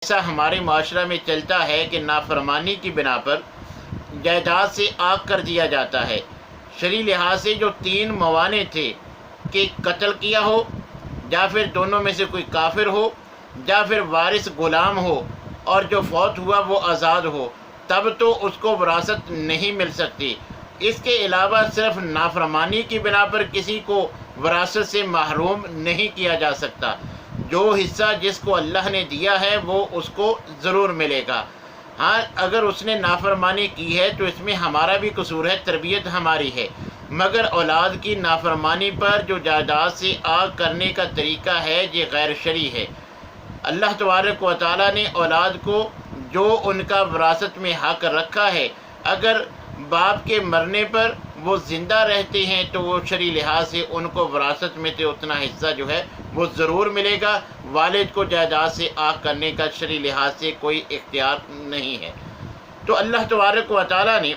ایسا ہمارے معاشرہ میں چلتا ہے کہ نافرمانی کی بنا پر جائیداد سے آگ کر دیا جاتا ہے۔ شرعی لحاظ سے جو 3 موانع تھے کہ قتل کیا ہو، یا پھر دونوں میں سے کوئی کافر ہو، یا پھر وارث غلام ہو اور جو فوت ہوا وہ آزاد ہو، تب تو اس کو وراثت نہیں مل سکتی۔ اس کے علاوہ صرف نافرمانی کی بنا پر کسی کو وراثت سے محروم نہیں کیا جا سکتا۔ جو حصہ جس کو اللہ نے دیا ہے وہ اس کو ضرور ملے گا۔ ہاں، اگر اس نے نافرمانی کی ہے تو اس میں ہمارا بھی قصور ہے، تربیت ہماری ہے، مگر اولاد کی نافرمانی پر جو جائیداد سے آگ کرنے کا طریقہ ہے یہ غیر شرعی ہے۔ اللہ تبارک و تعالیٰ نے اولاد کو جو ان کا وراثت میں حق رکھا ہے، اگر باپ کے مرنے پر وہ زندہ رہتے ہیں تو وہ شرعی لحاظ سے ان کو وراثت میں سے اتنا حصہ جو ہے وہ ضرور ملے گا۔ والد کو جائیداد سے آگ کرنے کا شرعی لحاظ سے کوئی اختیار نہیں ہے۔ تو اللہ تبارک و تعالیٰ نے